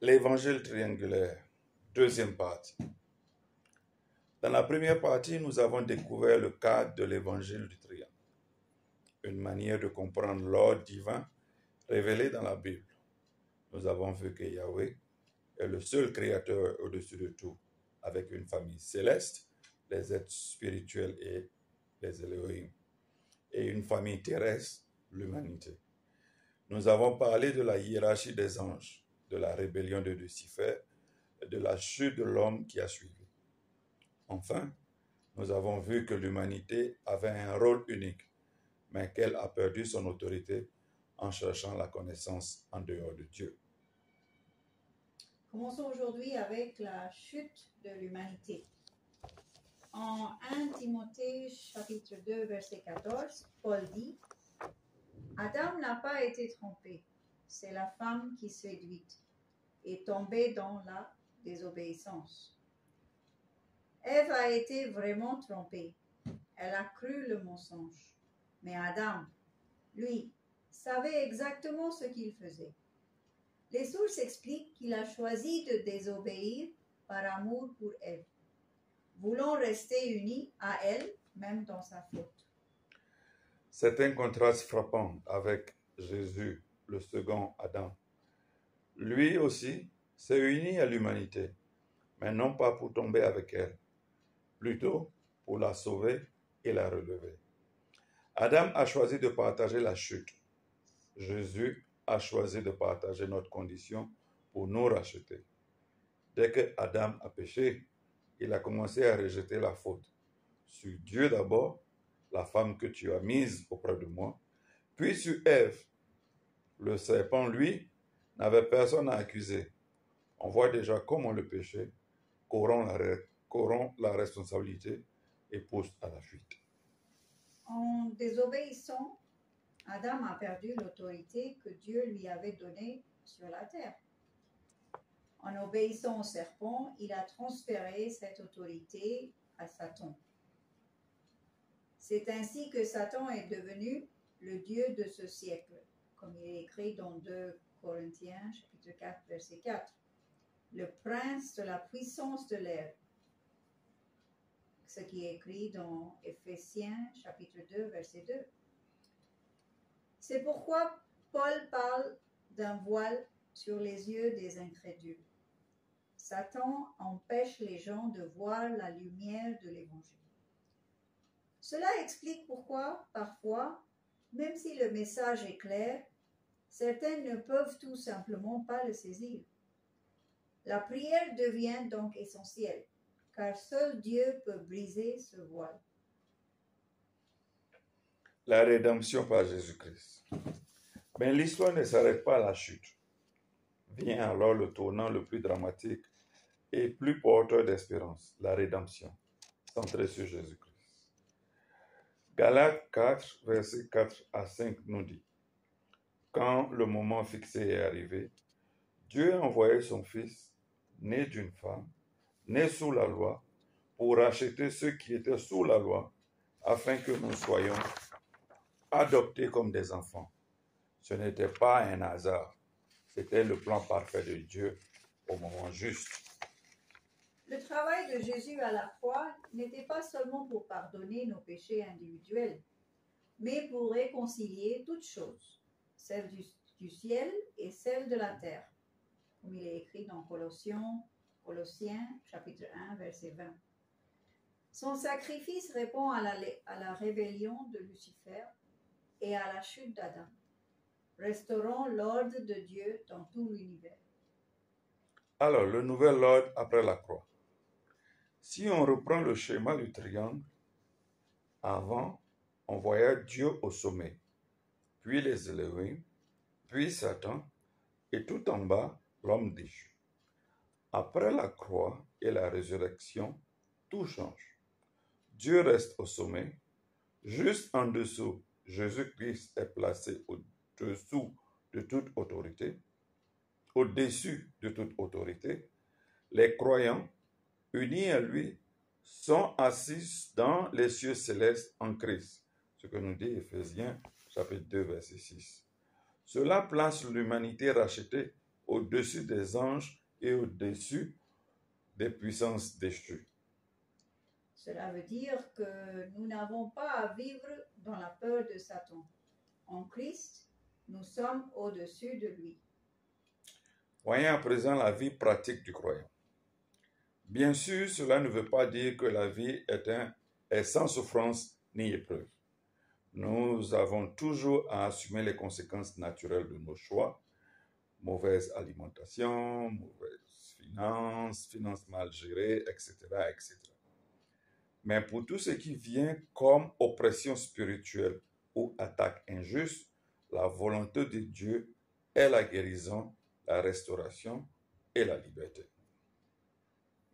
L'évangile triangulaire, deuxième partie. Dans la première partie, nous avons découvert le cadre de l'évangile du triangle, une manière de comprendre l'ordre divin révélé dans la Bible. Nous avons vu que Yahweh est le seul créateur au-dessus de tout, avec une famille céleste, les êtres spirituels et les Elohim, et une famille terrestre, l'humanité. Nous avons parlé de la hiérarchie des anges, de la rébellion de Lucifer et de la chute de l'homme qui a suivi. Enfin, nous avons vu que l'humanité avait un rôle unique, mais qu'elle a perdu son autorité en cherchant la connaissance en dehors de Dieu. Commençons aujourd'hui avec la chute de l'humanité. En 1 Timothée chapitre 2 verset 14, Paul dit « Adam n'a pas été trompé, c'est la femme qui séduite est tombée dans la désobéissance. Ève a été vraiment trompée, elle a cru le mensonge, mais Adam, lui, savait exactement ce qu'il faisait. Les sources expliquent qu'il a choisi de désobéir par amour pour Ève, voulant rester uni à elle, même dans sa faute. C'est un contraste frappant avec Jésus, le second Adam. Lui aussi s'est uni à l'humanité, mais non pas pour tomber avec elle, plutôt pour la sauver et la relever. Adam a choisi de partager la chute. Jésus a choisi de partager notre condition pour nous racheter. Dès que Adam a péché, il a commencé à rejeter la faute. Sur Dieu d'abord, la femme que tu as mise auprès de moi, puis sur Ève. Le serpent, lui, n'avait personne à accuser. On voit déjà comment le péché corrompt la responsabilité et pousse à la fuite. En désobéissant, Adam a perdu l'autorité que Dieu lui avait donnée sur la terre. En obéissant au serpent, il a transféré cette autorité à Satan. C'est ainsi que Satan est devenu le Dieu de ce siècle, comme il est écrit dans 2 Corinthiens chapitre 4 verset 4, le prince de la puissance de l'air, ce qui est écrit dans Éphésiens chapitre 2 verset 2. C'est pourquoi Paul parle d'un voile sur les yeux des incrédules. Satan empêche les gens de voir la lumière de l'Évangile. Cela explique pourquoi, parfois, même si le message est clair, certains ne peuvent tout simplement pas le saisir. La prière devient donc essentielle, car seul Dieu peut briser ce voile. La rédemption par Jésus-Christ. Mais l'histoire ne s'arrête pas à la chute. Vient alors le tournant le plus dramatique et plus porteur d'espérance, la rédemption, centrée sur Jésus-Christ. Galates 4, versets 4 à 5 nous dit, « Quand le moment fixé est arrivé, Dieu a envoyé son Fils, né d'une femme, né sous la loi, pour racheter ceux qui étaient sous la loi, afin que nous soyons adoptés comme des enfants. Ce n'était pas un hasard, c'était le plan parfait de Dieu au moment juste. » Le travail de Jésus à la croix n'était pas seulement pour pardonner nos péchés individuels, mais pour réconcilier toutes choses, celles du ciel et celles de la terre, comme il est écrit dans Colossiens chapitre 1 verset 20. Son sacrifice répond à la rébellion de Lucifer et à la chute d'Adam, restaurant l'ordre de Dieu dans tout l'univers. Alors, le nouvel ordre après la croix. Si on reprend le schéma du triangle, avant, on voyait Dieu au sommet, puis les Elohim, puis Satan, et tout en bas, l'homme déchu. Après la croix et la résurrection, tout change. Dieu reste au sommet. Juste en dessous, Jésus-Christ est placé au-dessous de toute autorité, au-dessus de toute autorité. Les croyants, unis à lui, sont assis dans les cieux célestes en Christ. Ce que nous dit Éphésiens chapitre 2, verset 6. Cela place l'humanité rachetée au-dessus des anges et au-dessus des puissances déchues. Cela veut dire que nous n'avons pas à vivre dans la peur de Satan. En Christ, nous sommes au-dessus de lui. Voyons à présent la vie pratique du croyant. Bien sûr, cela ne veut pas dire que la vie est sans souffrance ni épreuve. Nous avons toujours à assumer les conséquences naturelles de nos choix. Mauvaise alimentation, mauvaise finances mal gérées, etc., etc. Mais pour tout ce qui vient comme oppression spirituelle ou attaque injuste, la volonté de Dieu est la guérison, la restauration et la liberté.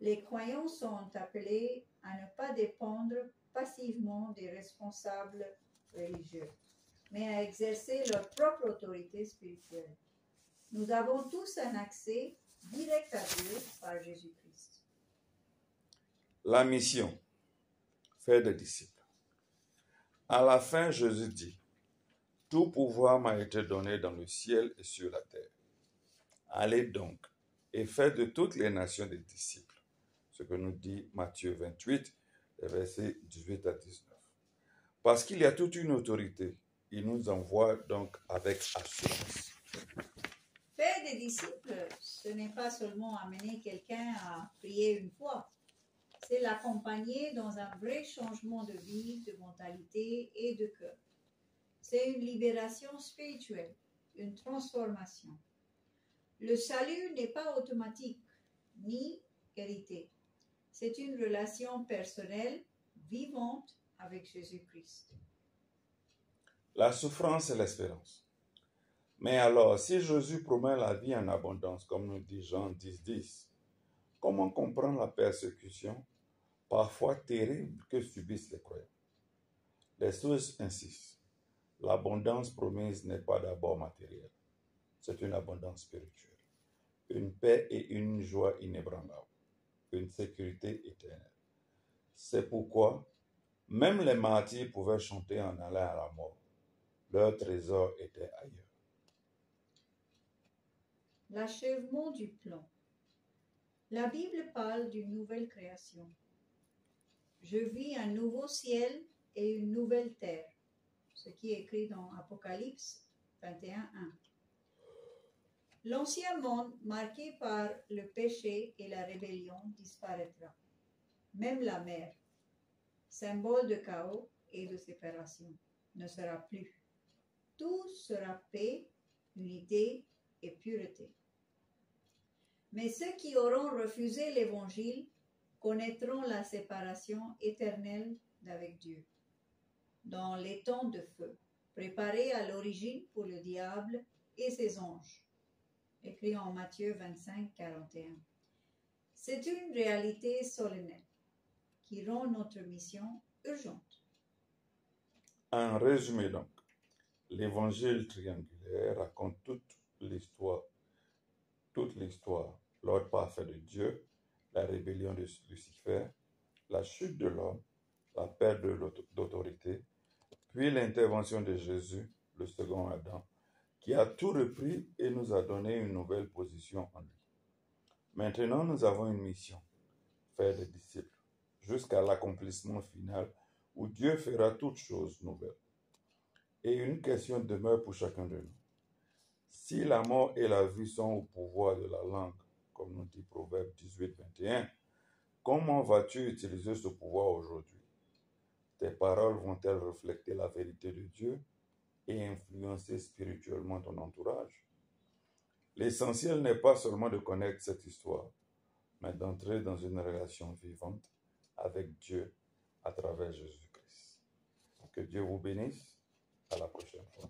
Les croyants sont appelés à ne pas dépendre passivement des responsables religieux, mais à exercer leur propre autorité spirituelle. Nous avons tous un accès direct à Dieu par Jésus-Christ. La mission, faire des disciples. À la fin, Jésus dit, « Tout pouvoir m'a été donné dans le ciel et sur la terre. Allez donc et faites de toutes les nations des disciples. » Ce que nous dit Matthieu 28, versets 18 à 19. Parce qu'il y a toute une autorité, il nous envoie donc avec assurance. Faire des disciples, ce n'est pas seulement amener quelqu'un à prier une fois, c'est l'accompagner dans un vrai changement de vie, de mentalité et de cœur. C'est une libération spirituelle, une transformation. Le salut n'est pas automatique, ni hérité. C'est une relation personnelle, vivante avec Jésus-Christ. La souffrance et l'espérance. Mais alors, si Jésus promet la vie en abondance, comme nous dit Jean 10, 10, comment comprendre la persécution, parfois terrible, que subissent les croyants? Les sources insistent. L'abondance promise n'est pas d'abord matérielle, c'est une abondance spirituelle, une paix et une joie inébranlables, une sécurité éternelle. C'est pourquoi même les martyrs pouvaient chanter en allant à la mort. Leur trésor était ailleurs. L'achèvement du plan. La Bible parle d'une nouvelle création. Je vis un nouveau ciel et une nouvelle terre, ce qui est écrit dans Apocalypse 21, 1. L'ancien monde, marqué par le péché et la rébellion, disparaîtra. Même la mer, symbole de chaos et de séparation, ne sera plus. Tout sera paix, unité et pureté. Mais ceux qui auront refusé l'Évangile connaîtront la séparation éternelle d'avec Dieu, dans les temps de feu, préparés à l'origine pour le diable et ses anges, écrit en Matthieu 25, 41. C'est une réalité solennelle qui rend notre mission urgente. En résumé donc, l'évangile triangulaire raconte toute l'histoire, l'ordre parfait de Dieu, la rébellion de Lucifer, la chute de l'homme, la perte d'autorité, puis l'intervention de Jésus, le second Adam, qui a tout repris et nous a donné une nouvelle position en lui. Maintenant, nous avons une mission, faire des disciples, jusqu'à l'accomplissement final où Dieu fera toutes choses nouvelles. Et une question demeure pour chacun de nous. Si la mort et la vie sont au pouvoir de la langue, comme nous dit Proverbe 18, 21, comment vas-tu utiliser ce pouvoir aujourd'hui? Tes paroles vont-elles refléter la vérité de Dieu et influencer spirituellement ton entourage? L'essentiel n'est pas seulement de connaître cette histoire, mais d'entrer dans une relation vivante avec Dieu à travers Jésus-Christ. Que Dieu vous bénisse. À la prochaine fois.